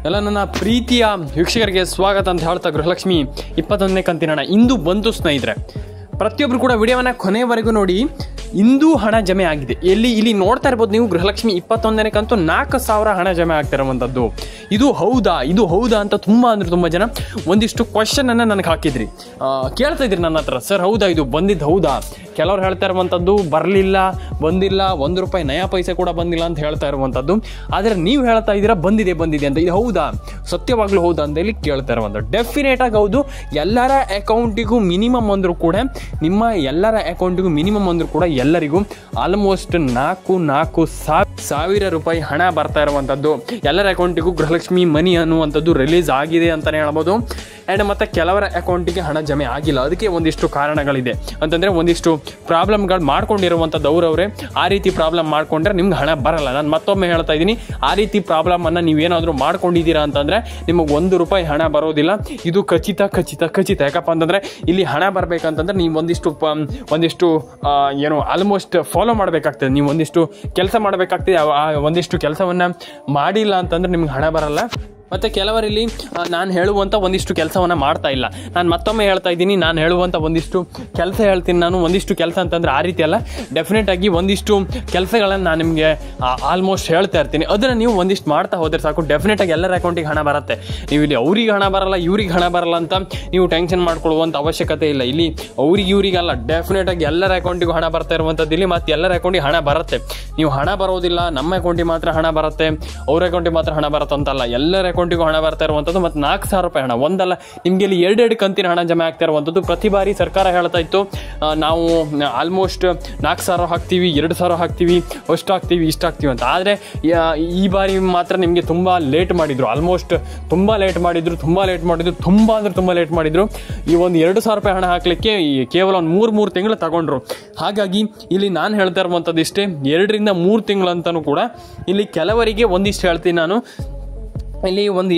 ಎಲ್ಲ ನನ್ನ ಪ್ರೀತಿಯ ವೀಕ್ಷಕರಿಗೆ ಸ್ವಾಗತ ಅಂತ ಹೇಳ್ತಾ ಗೃಹಲಕ್ಷ್ಮಿ 21ನೇ ಕಂತಿನ ಹಣ ಇಂದು ಬಂತು ಸ್ನೇಹಿತರೆ. ಪ್ರತಿಯೊಬ್ಬರು ಕೂಡ ವಿಡಿಯೋವನ್ನು ಕೊನೆಯವರೆಗೂ ನೋಡಿ. ಇಂದು ಹಣ ಜಮೆ ಆಗಿದೆ. ಇಲ್ಲಿ ನೋಡ್ತಾ ಇರ್ಬೋದು ನೀವು, ಗೃಹಲಕ್ಷ್ಮಿ 21ನೇ ಕಂತು 4,000 ಹಣ ಜಮೆ ಆಗ್ತಿರುವಂಥದ್ದು. ಇದು ಹೌದಾ ಅಂತ ತುಂಬ ಜನ ಒಂದಿಷ್ಟು ಕ್ವಶನನ್ನು ನನಗೆ ಹಾಕಿದ್ರಿ, ಕೇಳ್ತಾ ಇದ್ರಿ ನನ್ನ ಹತ್ರ, ಸರ್ ಹೌದಾ ಇದು ಬಂದಿದ್ದು ಹೌದಾ? ಕೆಲವ್ರು ಹೇಳ್ತಾ ಇರುವಂಥದ್ದು ಬಂದಿಲ್ಲ, 1 ರೂಪಾಯಿ ನಯಾ ಪೈಸೆ ಕೂಡ ಬಂದಿಲ್ಲ ಅಂತ ಹೇಳ್ತಾ ಇರುವಂಥದ್ದು. ಆದರೆ ನೀವು ಹೇಳ್ತಾ ಇದ್ದೀರಾ ಬಂದಿದೆ ಅಂತ. ಇದು ಹೌದಾ, ಸತ್ಯವಾಗ್ಲೂ ಹೌದಾ ಅಂತ ಹೇಳಿ ಕೇಳ್ತಾ ಇರುವಂಥದ್ದು. ಡೆಫಿನೇಟ್ ಆಗಿ ಹೌದು. ಎಲ್ಲರ ಅಕೌಂಟಿಗೂ ಮಿನಿಮಮ್ ಅಂದರೂ ಕೂಡ, ನಿಮ್ಮ ಎಲ್ಲರ ಅಕೌಂಟಿಗೂ ಮಿನಿಮಮ್ ಅಂದರೂ ಕೂಡ ಎಲ್ಲರಿಗೂ ಆಲ್ಮೋಸ್ಟ್ 4,000 ರೂಪಾಯಿ ಹಣ ಬರ್ತಾ ಇರುವಂಥದ್ದು. ಎಲ್ಲರ ಅಕೌಂಟಿಗೂ ಗೃಹಲಕ್ಷ್ಮಿ ಮನಿ ಅನ್ನುವಂಥದ್ದು ರಿಲೀಸ್ ಆಗಿದೆ ಅಂತಲೇ ಹೇಳ್ಬೋದು. ಆ್ಯಂಡ್ ಮತ್ತು ಕೆಲವರ ಅಕೌಂಟಿಗೆ ಹಣ ಜಮೆ ಆಗಿಲ್ಲ. ಅದಕ್ಕೆ ಒಂದಿಷ್ಟು ಕಾರಣಗಳಿದೆ ಅಂತಂದರೆ, ಒಂದಿಷ್ಟು ಪ್ರಾಬ್ಲಮ್ಗಳು ಮಾಡ್ಕೊಂಡಿರುವಂಥದ್ದು ಅವರವರೇ. ಆ ರೀತಿ ಪ್ರಾಬ್ಲಮ್ ಮಾಡ್ಕೊಂಡ್ರೆ ನಿಮ್ಗೆ ಹಣ ಬರಲ್ಲ. ನಾನು ಮತ್ತೊಮ್ಮೆ ಹೇಳ್ತಾ ಇದ್ದೀನಿ, ಆ ರೀತಿ ಪ್ರಾಬ್ಲಮನ್ನು ನೀವೇನಾದರೂ ಮಾಡ್ಕೊಂಡಿದ್ದೀರಾ ಅಂತಂದರೆ ನಿಮಗೆ 1 ರೂಪಾಯಿ ಹಣ ಬರೋದಿಲ್ಲ. ಇದು ಖಚಿತ. ಯಾಕಪ್ಪ ಅಂತಂದರೆ ಇಲ್ಲಿ ಹಣ ಬರಬೇಕಂತಂದ್ರೆ ನೀವು ಒಂದಿಷ್ಟು ಆಲ್ಮೋಸ್ಟ್ ಫಾಲೋ ಮಾಡಬೇಕಾಗ್ತದೆ. ನೀವು ಒಂದಿಷ್ಟು ಕೆಲಸ ಮಾಡಬೇಕಾಗ್ತದೆ. ಒಂದಿಷ್ಟು ಕೆಲಸವನ್ನು ಮಾಡಿಲ್ಲ ಅಂತಂದರೆ ನಿಮ್ಗೆ ಹಣ ಬರಲ್ಲ. ಮತ್ತು ಕೆಲವರಲ್ಲಿ ನಾನು ಹೇಳುವಂಥ ಒಂದಿಷ್ಟು ಕೆಲಸವನ್ನು ಮಾಡ್ತಾ ಇಲ್ಲ. ನಾನು ಮತ್ತೊಮ್ಮೆ ಹೇಳ್ತಾ ಇದ್ದೀನಿ, ನಾನು ಹೇಳುವಂಥ ಒಂದಿಷ್ಟು ಕೆಲಸ ಹೇಳ್ತೀನಿ. ನಾನು ಒಂದಿಷ್ಟು ಕೆಲಸ ಅಂತಂದರೆ ಆ ರೀತಿ ಅಲ್ಲ, ಡೆಫಿನೆಟಾಗಿ ಒಂದಿಷ್ಟು ಕೆಲಸಗಳನ್ನು ನಾನು ನಿಮಗೆ ಆಲ್ಮೋಸ್ಟ್ ಹೇಳ್ತಾ ಇರ್ತೀನಿ. ಅದನ್ನು ನೀವು ಒಂದಿಷ್ಟು ಮಾಡ್ತಾ ಹೋದರೆ ಸಾಕು, ಡೆಫಿನೆಟಾಗಿ ಎಲ್ಲರ ಅಕೌಂಟಿಗೆ ಹಣ ಬರುತ್ತೆ. ನೀವು ಇಲ್ಲಿ ಅವ್ರಿಗೆ ಹಣ ಬರಲ್ಲ, ಇವ್ರಿಗೆ ಹಣ ಬರಲ್ಲ ಅಂತ ನೀವು ಟೆನ್ಷನ್ ಮಾಡ್ಕೊಳ್ಳುವಂಥ ಅವಶ್ಯಕತೆ ಇಲ್ಲ. ಇಲ್ಲಿ ಇವ್ರಿಗಲ್ಲ, ಡೆಫಿನೆಟಾಗಿ ಎಲ್ಲರ ಅಕೌಂಟಿಗೂ ಹಣ ಬರ್ತಾ ಇರುವಂಥದ್ದು ಇಲ್ಲಿ. ಮತ್ತು ಎಲ್ಲರ ಅಕೌಂಟಿಗೆ ಹಣ ಬರುತ್ತೆ. ನೀವು ಹಣ ಬರೋದಿಲ್ಲ, ನಮ್ಮ ಅಕೌಂಟಿಗೆ ಮಾತ್ರ ಹಣ ಬರುತ್ತೆ, ಅವ್ರ ಅಕೌಂಟಿಗೆ ಮಾತ್ರ ಹಣ ಬರುತ್ತೆ ಅಂತಲ್ಲ, ಎಲ್ಲರ ಅಕೌಂಟಿಗೂ ಹಣ ಬರ್ತಾ ಇರುವಂಥದ್ದು. ಮತ್ತು 4,000 ರೂಪಾಯಿ ಹಣ ಒಂದಲ್ಲ, ನಿಮಗೆ ಇಲ್ಲಿ 2 ಕಂತಿನ ಹಣ ಜಮೆ ಆಗ್ತಾ ಇರುವಂಥದ್ದು. ಪ್ರತಿ ಬಾರಿ ಸರ್ಕಾರ ಹೇಳ್ತಾ ಇತ್ತು, ನಾವು ಆಲ್ಮೋಸ್ಟ್ 4,000 ಹಾಕ್ತೀವಿ, 2,000 ಹಾಕ್ತೀವಿ, ಅಷ್ಟು ಹಾಕ್ತೀವಿ, ಇಷ್ಟು ಹಾಕ್ತೀವಿ ಅಂತ. ಆದರೆ ಈ ಬಾರಿ ಮಾತ್ರ ನಿಮಗೆ ತುಂಬ ಲೇಟ್ ಮಾಡಿದ್ರು. ಆಲ್ಮೋಸ್ಟ್ ತುಂಬ ಲೇಟ್ ಮಾಡಿದ್ರು. ತುಂಬ ಲೇಟ್ ಮಾಡಿದ್ರು. ಈ ಒಂದು 2,000 ರೂಪಾಯಿ ಹಣ ಹಾಕಲಿಕ್ಕೆ ಕೇವಲ ಒಂದು 3 ತಿಂಗಳು ತಗೊಂಡ್ರು. ಹಾಗಾಗಿ ಇಲ್ಲಿ ನಾನು ಹೇಳ್ತಾ ಇರುವಂಥದ್ದು ಇಷ್ಟೇ, 2 ರಿಂದ 3 ತಿಂಗಳಂತನೂ ಕೂಡ ಇಲ್ಲಿ ಕೆಲವರಿಗೆ ಒಂದಿಷ್ಟು ಹೇಳ್ತೀನಿ ನಾನು. ಇಲ್ಲಿ ಒಂದು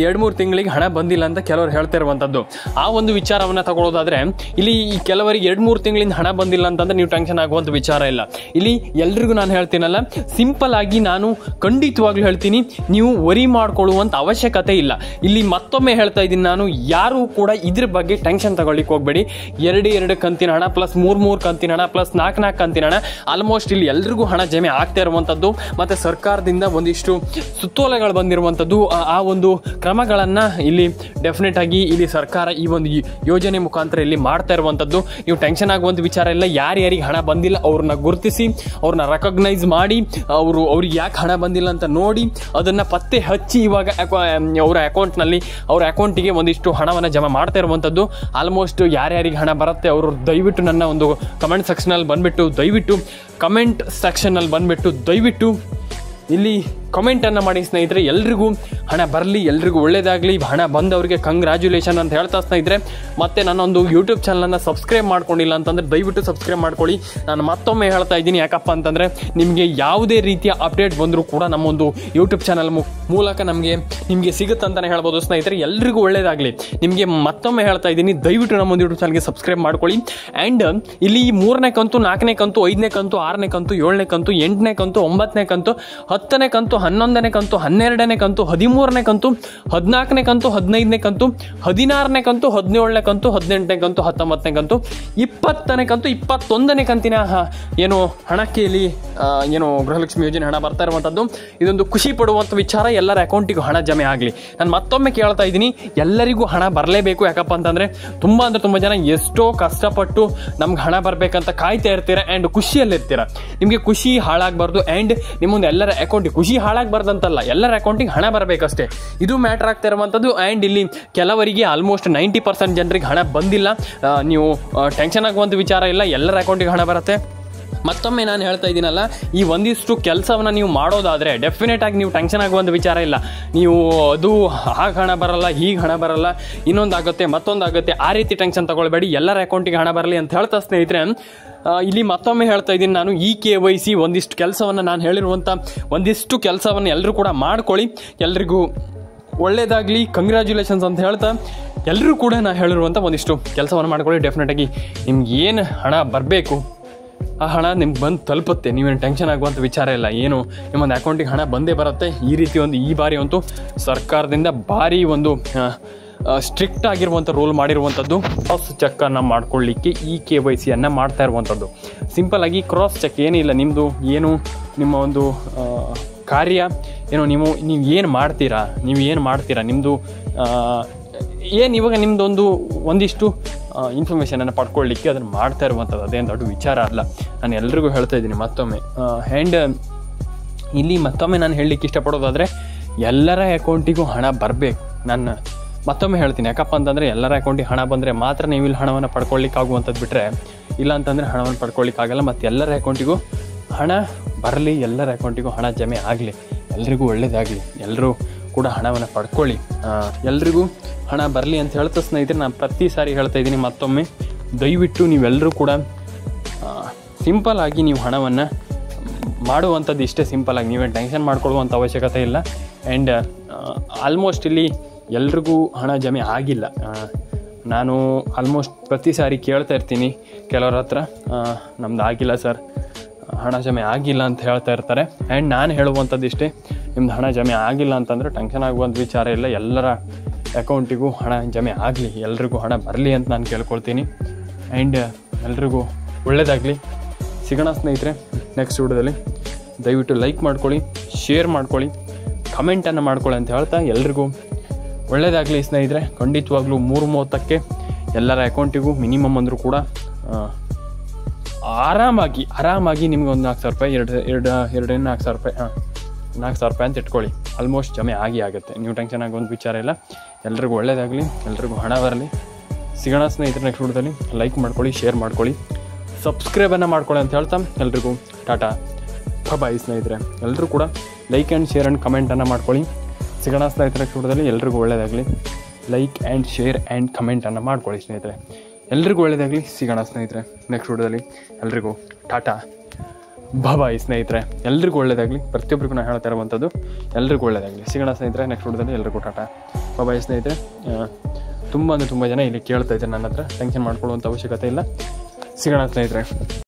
2-3 ತಿಂಗಳಿಗೆ ಹಣ ಬಂದಿಲ್ಲ ಅಂತ ಕೆಲವರು ಹೇಳ್ತಾ ಇರುವಂಥದ್ದು. ಆ ಒಂದು ವಿಚಾರವನ್ನು ತಗೊಳ್ಳೋದಾದರೆ, ಇಲ್ಲಿ ಕೆಲವರಿಗೆ 2-3 ತಿಂಗಳಿಂದ ಹಣ ಬಂದಿಲ್ಲ ಅಂತಂದರೆ ನೀವು ಟೆನ್ಷನ್ ಆಗುವಂಥ ವಿಚಾರ ಇಲ್ಲ. ಇಲ್ಲಿ ಎಲ್ರಿಗೂ ನಾನು ಹೇಳ್ತೀನಲ್ಲ, ಸಿಂಪಲ್ ಆಗಿ ನಾನು ಖಂಡಿತವಾಗ್ಲೂ ಹೇಳ್ತೀನಿ, ನೀವು ವರಿ ಮಾಡ್ಕೊಳ್ಳುವಂಥ ಅವಶ್ಯಕತೆ ಇಲ್ಲ. ಇಲ್ಲಿ ಮತ್ತೊಮ್ಮೆ ಹೇಳ್ತಾ ಇದ್ದೀನಿ ನಾನು, ಯಾರೂ ಕೂಡ ಇದ್ರ ಬಗ್ಗೆ ಟೆನ್ಷನ್ ತಗೊಳ್ಳಿಕ್ಕೆ ಹೋಗಬೇಡಿ. 2 ಕಂತಿನ ಹಣ ಪ್ಲಸ್ 3 ಕಂತಿನ ಹಣ ಪ್ಲಸ್ 4 ಕಂತಿನ ಹಣ, ಆಲ್ಮೋಸ್ಟ್ ಇಲ್ಲಿ ಎಲ್ರಿಗೂ ಹಣ ಜಮೆ ಆಗ್ತಾ ಇರುವಂಥದ್ದು. ಮತ್ತು ಸರ್ಕಾರದಿಂದ ಒಂದಿಷ್ಟು ಸುತ್ತೋಲೆಗಳು ಬಂದಿರುವಂಥದ್ದು. ಆ ಒಂದು ಕ್ರಮಗಳನ್ನು ಇಲ್ಲಿ ಡೆಫಿನೆಟ್ ಆಗಿ ಇಲ್ಲಿ ಸರ್ಕಾರ ಈ ಒಂದು ಯೋಜನೆ ಮುಖಾಂತರ ಇಲ್ಲಿ ಮಾಡ್ತಾ ಇರುವಂಥದ್ದು. ನೀವು ಟೆನ್ಷನ್ ಆಗುವಂಥ ವಿಚಾರ ಇಲ್ಲ. ಯಾರ್ಯಾರಿಗೆ ಹಣ ಬಂದಿಲ್ಲ ಅವ್ರನ್ನ ಗುರುತಿಸಿ, ಅವ್ರನ್ನ ರೆಕಗ್ನೈಸ್ ಮಾಡಿ, ಅವ್ರಿಗೆ ಯಾಕೆ ಹಣ ಬಂದಿಲ್ಲ ಅಂತ ನೋಡಿ, ಅದನ್ನು ಪತ್ತೆ ಹಚ್ಚಿ ಇವಾಗ ಅವರ ಅಕೌಂಟಿಗೆ ಒಂದಿಷ್ಟು ಹಣವನ್ನು ಜಮಾ ಮಾಡ್ತಾ ಇರುವಂಥದ್ದು. ಆಲ್ಮೋಸ್ಟ್ ಯಾರ್ಯಾರಿಗೆ ಹಣ ಬರುತ್ತೆ ಅವರು ದಯವಿಟ್ಟು ನನ್ನ ಒಂದು ಕಮೆಂಟ್ ಸೆಕ್ಷನಲ್ಲಿ ಬಂದುಬಿಟ್ಟು ದಯವಿಟ್ಟು ಇಲ್ಲಿ ಕಮೆಂಟನ್ನು ಮಾಡಿ ಸ್ನೇಹಿತರೆ. ಎಲ್ರಿಗೂ ಹಣ ಬರಲಿ, ಎಲ್ರಿಗೂ ಒಳ್ಳೆಯದಾಗಲಿ. ಹಣ ಬಂದವರಿಗೆ ಕಂಗ್ರ್ಯಾಚುಲೇಷನ್ ಅಂತ ಹೇಳ್ತಾ ಸ್ನೇಹಿತರೆ. ಮತ್ತು ನನ್ನೊಂದು ಯೂಟ್ಯೂಬ್ ಚಾನಲನ್ನು ಸಬ್ಸ್ಕ್ರೈಬ್ ಮಾಡ್ಕೊಂಡಿಲ್ಲ ಅಂತಂದರೆ ದಯವಿಟ್ಟು ಸಬ್ಸ್ಕ್ರೈಬ್ ಮಾಡ್ಕೊಳ್ಳಿ. ನಾನು ಮತ್ತೊಮ್ಮೆ ಹೇಳ್ತಾ ಇದ್ದೀನಿ, ಯಾಕಪ್ಪ ಅಂತಂದರೆ ನಿಮಗೆ ಯಾವುದೇ ರೀತಿಯ ಅಪ್ಡೇಟ್ ಬಂದರೂ ಕೂಡ ನಮ್ಮೊಂದು ಯೂಟ್ಯೂಬ್ ಚಾನಲ್ ಮೂಲಕ ನಿಮಗೆ ಸಿಗುತ್ತೆ ಅಂತಲೇ ಹೇಳ್ಬೋದು ಸ್ನೇಹಿತರೆ. ಎಲ್ರಿಗೂ ಒಳ್ಳೆಯದಾಗಲಿ. ನಿಮಗೆ ಮತ್ತೊಮ್ಮೆ ಹೇಳ್ತಾ ಇದ್ದೀನಿ, ದಯವಿಟ್ಟು ನಮ್ಮೊಂದು ಯೂಟ್ಯೂಬ್ ಚಾನಲ್ಗೆ ಸಬ್ಸ್ಕ್ರೈಬ್ ಮಾಡ್ಕೊಳ್ಳಿ. ಆ್ಯಂಡ್ ಇಲ್ಲಿ 3ನೇ ಕಂತು, 4ನೇ ಕಂತು, 5ನೇ ಕಂತು, 6ನೇ ಕಂತು, 7ನೇ ಕಂತು, 8ನೇ ಕಂತು, 9ನೇ ಕಂತು, 10ನೇ ಕಂತು, 11ನೇ ಕಂತು, 12ನೇ ಕಂತು, 13ನೇ ಕಂತು, 14ನೇ ಕಂತು, 15ನೇ ಕಂತು, 16ನೇ ಕಂತು, 17ನೇ ಕಂತು, 18ನೇ ಕಂತು, 19ನೇ ಕಂತು, 20ನೇ ಕಂತು, 21ನೇ ಕಂತಿನ ಹಣಕ್ಕೆ ಇಲ್ಲಿ ಗೃಹಲಕ್ಷ್ಮಿ ಯೋಜನೆ ಹಣ ಬರ್ತಾ ಇರುವಂಥದ್ದು. ಇದೊಂದು ಖುಷಿ ಪಡುವಂಥ ವಿಚಾರ. ಎಲ್ಲರ ಅಕೌಂಟಿಗೂ ಹಣ ಜಮೆ ಆಗಲಿ. ನಾನು ಮತ್ತೊಮ್ಮೆ ಕೇಳ್ತಾ ಇದ್ದೀನಿ, ಎಲ್ಲರಿಗೂ ಹಣ ಬರಲೇಬೇಕು. ಯಾಕಪ್ಪ ಅಂತಂದರೆ ತುಂಬ ಜನ ಎಷ್ಟೋ ಕಷ್ಟಪಟ್ಟು ನಮ್ಗೆ ಹಣ ಬರಬೇಕಂತ ಕಾಯ್ತಾ ಇರ್ತೀರ ಆ್ಯಂಡ್ ಖುಷಿಯಲ್ಲಿರ್ತೀರ. ನಿಮಗೆ ಖುಷಿ ಹಾಳಾಗಬಾರ್ದು. ಆ್ಯಂಡ್ ನಿಮ್ಮೊಂದು ಎಲ್ಲರ ಅಕೌಂಟಿಗೆ ಖುಷಿ ಹಾಳಾಗಬಾರ್ದಂತಲ್ಲ, ಎಲ್ಲರ ಅಕೌಂಟಿಗೆ ಹಣ ಬರಬೇಕಷ್ಟೇ. ಇದು ಮ್ಯಾಟ್ರ್ ಆಗ್ತಾ ಇರುವಂಥದ್ದು. ಆ್ಯಂಡ್ ಇಲ್ಲಿ ಕೆಲವರಿಗೆ ಆಲ್ಮೋಸ್ಟ್ 90% ಜನರಿಗೆ ಹಣ ಬಂದಿಲ್ಲ. ನೀವು ಟೆನ್ಷನ್ ಆಗುವಂಥ ವಿಚಾರ ಇಲ್ಲ, ಎಲ್ಲರ ಅಕೌಂಟಿಗೆ ಹಣ ಬರುತ್ತೆ. ಮತ್ತೊಮ್ಮೆ ನಾನು ಹೇಳ್ತಾ ಇದ್ದೀನಲ್ಲ, ಈ ಒಂದಿಷ್ಟು ಕೆಲಸವನ್ನು ನೀವು ಮಾಡೋದಾದರೆ ಡೆಫಿನೆಟ್ ಆಗಿ ನೀವು ಟೆನ್ಷನ್ ಆಗುವಂಥ ವಿಚಾರ ಇಲ್ಲ. ನೀವು ಅದು ಹಾಗೆ ಹಣ ಬರಲ್ಲ, ಹೀಗೆ ಹಣ ಬರಲ್ಲ, ಇನ್ನೊಂದಾಗುತ್ತೆ, ಮತ್ತೊಂದಾಗುತ್ತೆ, ಆ ರೀತಿ ಟೆನ್ಷನ್ ತಗೊಳ್ಬೇಡಿ. ಎಲ್ಲರ ಅಕೌಂಟಿಗೆ ಹಣ ಬರಲಿ ಅಂತ ಹೇಳ್ತಾ ಸ್ನೇಹಿತರೆ, ಇಲ್ಲಿ ಮತ್ತೊಮ್ಮೆ ಹೇಳ್ತಾ ಇದ್ದೀನಿ ನಾನು, ಈ KYC ಒಂದಿಷ್ಟು ಕೆಲಸವನ್ನು ನಾನು ಹೇಳಿರುವಂಥ ಒಂದಿಷ್ಟು ಕೆಲಸವನ್ನು ಎಲ್ಲರೂ ಕೂಡ ಮಾಡ್ಕೊಳ್ಳಿ. ಎಲ್ರಿಗೂ ಒಳ್ಳೆಯದಾಗಲಿ, ಕಂಗ್ರ್ಯಾಚುಲೇಷನ್ಸ್ ಅಂತ ಹೇಳ್ತಾ, ಎಲ್ಲರೂ ಕೂಡ ನಾನು ಹೇಳಿರುವಂಥ ಒಂದಿಷ್ಟು ಕೆಲಸವನ್ನು ಮಾಡ್ಕೊಳ್ಳಿ. ಡೆಫಿನೆಟಾಗಿ ನಿಮ್ಗೆ ಏನು ಹಣ ಬರಬೇಕು ಆ ಹಣ ನಿಮ್ಗೆ ಬಂದು ತಲುಪುತ್ತೆ. ನೀವೇನು ಟೆನ್ಷನ್ ಆಗುವಂಥ ವಿಚಾರ ಇಲ್ಲ. ಏನು ನಿಮ್ಮೊಂದು ಅಕೌಂಟಿಗೆ ಹಣ ಬಂದೇ ಬರುತ್ತೆ. ಈ ಬಾರಿ ಅಂತೂ ಸರ್ಕಾರದಿಂದ ಭಾರಿ ಒಂದು ಸ್ಟ್ರಿಕ್ಟ್ ಆಗಿರುವಂಥ ರೂಲ್ ಮಾಡಿರುವಂಥದ್ದು. ಕ್ರಾಸ್ ಚೆಕ್ಕನ್ನು ಮಾಡ್ಕೊಳ್ಳಿಕ್ಕೆ ಈ KYCಯನ್ನು ಮಾಡ್ತಾ ಇರುವಂಥದ್ದು. ಸಿಂಪಲ್ಲಾಗಿ ಕ್ರಾಸ್ ಚೆಕ್ ಏನಿಲ್ಲ, ನಿಮ್ಮದು ಏನು ನಿಮ್ಮ ಒಂದು ಕಾರ್ಯ ಏನು, ನೀವು ಏನು ಮಾಡ್ತೀರಾ ನಿಮ್ಮದು ಇವಾಗ ನಿಮ್ಮದೊಂದು ಒಂದಿಷ್ಟು ಇನ್ಫಾರ್ಮೇಷನನ್ನು ಪಡ್ಕೊಳ್ಳಿಕ್ಕೆ ಅದನ್ನು ಮಾಡ್ತಾ ಇರುವಂಥದ್ದು. ಅದೇನು ದೊಡ್ಡ ವಿಚಾರ ಅಲ್ಲ. ನಾನು ಎಲ್ರಿಗೂ ಹೇಳ್ತಾ ಇದ್ದೀನಿ ಮತ್ತೊಮ್ಮೆ. ಆ್ಯಂಡ್ ಇಲ್ಲಿ ಮತ್ತೊಮ್ಮೆ ನಾನು ಹೇಳಲಿಕ್ಕೆ ಇಷ್ಟಪಡೋದಾದರೆ ಎಲ್ಲರ ಅಕೌಂಟಿಗೂ ಹಣ ಬರಬೇಕು. ನಾನು ಮತ್ತೊಮ್ಮೆ ಹೇಳ್ತೀನಿ, ಯಾಕಪ್ಪ ಅಂತಂದರೆ ಎಲ್ಲರ ಅಕೌಂಟಿಗೆ ಹಣ ಬಂದರೆ ಮಾತ್ರ ನೀವು ಇಲ್ಲಿ ಹಣವನ್ನು ಪಡ್ಕೊಳ್ಳಿಕ್ಕಾಗುವಂಥದ್ದು. ಬಿಟ್ಟರೆ ಇಲ್ಲ ಅಂತಂದರೆ ಹಣವನ್ನು ಪಡ್ಕೊಳ್ಳಿಕ್ಕಾಗಲ್ಲ. ಮತ್ತು ಎಲ್ಲರ ಅಕೌಂಟಿಗೂ ಹಣ ಬರಲಿ, ಎಲ್ಲರ ಅಕೌಂಟಿಗೂ ಹಣ ಜಮೆ ಆಗಲಿ, ಎಲ್ರಿಗೂ ಒಳ್ಳೆಯದಾಗಲಿ, ಎಲ್ಲರೂ ಕೂಡ ಹಣವನ್ನು ಪಡ್ಕೊಳ್ಳಿ, ಎಲ್ರಿಗೂ ಹಣ ಬರಲಿ ಅಂತ ಹೇಳ್ತಾ ಸ್ನೇಹಿತರೆ, ನಾನು ಪ್ರತಿ ಸಾರಿ ಹೇಳ್ತಾ ಇದ್ದೀನಿ ಮತ್ತೊಮ್ಮೆ, ದಯವಿಟ್ಟು ನೀವೆಲ್ಲರೂ ಕೂಡ ಸಿಂಪಲ್ಲಾಗಿ ನೀವು ಹಣವನ್ನು ಮಾಡುವಂಥದ್ದು ಇಷ್ಟೇ ಸಿಂಪಲ್ಲಾಗಿ. ನೀವೇ ಟೆನ್ಷನ್ ಮಾಡ್ಕೊಳ್ಳುವಂಥ ಅವಶ್ಯಕತೆ ಇಲ್ಲ. ಆ್ಯಂಡ್ ಆಲ್ಮೋಸ್ಟ್ ಇಲ್ಲಿ ಎಲ್ರಿಗೂ ಹಣ ಜಮೆ ಆಗಿಲ್ಲ. ನಾನು ಆಲ್ಮೋಸ್ಟ್ ಪ್ರತಿ ಸಾರಿ ಕೇಳ್ತಾ ಇರ್ತೀನಿ ಕೆಲವ್ರ ಹತ್ರ, ನಮ್ದು ಆಗಿಲ್ಲ ಸರ್, ಹಣ ಜಮೆ ಆಗಿಲ್ಲ ಅಂತ ಹೇಳ್ತಾ ಇರ್ತಾರೆ. ಆ್ಯಂಡ್ ನಾನು ಹೇಳುವಂಥದ್ದು ಇಷ್ಟೇ, ನಿಮ್ದು ಹಣ ಜಮೆ ಆಗಿಲ್ಲ ಅಂತಂದರೆ ಟೆನ್ಷನ್ ಆಗುವಂಥ ವಿಚಾರ ಇಲ್ಲ. ಎಲ್ಲರ ಅಕೌಂಟಿಗೂ ಹಣ ಜಮೆ ಆಗಲಿ, ಎಲ್ರಿಗೂ ಹಣ ಬರಲಿ ಅಂತ ನಾನು ಕೇಳ್ಕೊಳ್ತೀನಿ. ಆ್ಯಂಡ್ ಎಲ್ರಿಗೂ ಒಳ್ಳೆಯದಾಗಲಿ. ಸಿಗೋಣ ಸ್ನೇಹಿತರೆ ನೆಕ್ಸ್ಟ್ ವಿಡಿಯೋದಲ್ಲಿ. ದಯವಿಟ್ಟು ಲೈಕ್ ಮಾಡ್ಕೊಳ್ಳಿ, ಶೇರ್ ಮಾಡ್ಕೊಳ್ಳಿ, ಕಮೆಂಟನ್ನು ಮಾಡ್ಕೊಳ್ಳಿ ಅಂತ ಹೇಳ್ತಾ ಎಲ್ರಿಗೂ ಒಳ್ಳೆಯದಾಗಲಿ ಸ್ನೇಹಿತರೆ. ಖಂಡಿತವಾಗ್ಲೂ 3:30ಕ್ಕೆ ಎಲ್ಲರ ಅಕೌಂಟಿಗೂ ಮಿನಿಮಮ್ ಅಂದರೂ ಕೂಡ ಆರಾಮಾಗಿ ನಿಮ್ಗೆ ಒಂದು 4,000 ರೂಪಾಯಿ, 4,000 ರೂಪಾಯಿ 4,000 ರೂಪಾಯಿ ಅಂತ ಇಟ್ಕೊಳ್ಳಿ. ಆಲ್ಮೋಸ್ಟ್ ಜಮೆ ಆಗುತ್ತೆ. ನೀವು ಟೆನ್ಷನ್ ಆಗೋದು ವಿಚಾರ ಇಲ್ಲ. ಎಲ್ರಿಗೂ ಒಳ್ಳೆಯದಾಗಲಿ, ಎಲ್ರಿಗೂ ಹಣ ಬರಲಿ. ಸಿಗೋಣ ಸ್ನೇಹಿತರೆ ನೆಕ್ಸ್ಟ್ ವಿಡಿಯೋದಲ್ಲಿ. ಲೈಕ್ ಮಾಡ್ಕೊಳ್ಳಿ, ಶೇರ್ ಮಾಡ್ಕೊಳ್ಳಿ, ಸಬ್ಸ್ಕ್ರೈಬನ್ನು ಮಾಡ್ಕೊಳ್ಳಿ ಅಂತ ಹೇಳ್ತಾ ಎಲ್ರಿಗೂ ಟಾಟಾ ಬಾಯ್ ಸ್ನೇಹಿತರೆ. ಎಲ್ಲರೂ ಕೂಡ ಲೈಕ್ ಆ್ಯಂಡ್ ಶೇರ್ ಆ್ಯಂಡ್ ಕಮೆಂಟನ್ನು ಮಾಡ್ಕೊಳ್ಳಿ. ಸಿಗೋಣ ಸ್ನೇಹಿತರೆ ನೆಕ್ಸ್ಟ್ ವಿಡಿಯೋದಲ್ಲಿ. ಎಲ್ರಿಗೂ ಒಳ್ಳೆಯದಾಗಲಿ. ಲೈಕ್ ಆ್ಯಂಡ್ ಶೇರ್ ಆ್ಯಂಡ್ ಕಮೆಂಟನ್ನು ಮಾಡ್ಕೊಳ್ಳಿ ಸ್ನೇಹಿತರೆ. ಎಲ್ರಿಗೂ ಒಳ್ಳೆಯದಾಗಲಿ. ಸಿಗೋಣ ಸ್ನೇಹಿತರೆ ನೆಕ್ಸ್ಟ್ ವಿಡಿಯೋದಲ್ಲಿ. ಎಲ್ರಿಗೂ ಟಾಟಾ ಬಾಯ್ ಸ್ನೇಹಿತರೆ. ಎಲ್ರಿಗೂ ಒಳ್ಳೆಯದಾಗಲಿ. ಪ್ರತಿಯೊಬ್ಬರಿಗೂ ನಾನು ಹೇಳ್ತಾ ಇರುವಂಥದ್ದು ಎಲ್ರಿಗೂ ಒಳ್ಳೆಯದಾಗಲಿ. ಸಿಗೋಣ ಸ್ನೇಹಿತರೆ ನೆಕ್ಸ್ಟ್ ವಿಡಿಯೋದಲ್ಲಿ. ಎಲ್ರಿಗೂ ಟಾಟಾ ಬಾಯ್ ಸ್ನೇಹಿತರೆ. ತುಂಬ ಜನ ಇಲ್ಲಿ ಕೇಳ್ತಾ ಇದ್ದಾರೆ ನನ್ನ ಹತ್ರ. ಟೆನ್ಷನ್ ಮಾಡ್ಕೊಳ್ಳುವಂಥ ಅವಶ್ಯಕತೆ ಇಲ್ಲ. ಸಿಗೋಣ ಸ್ನೇಹಿತರೆ.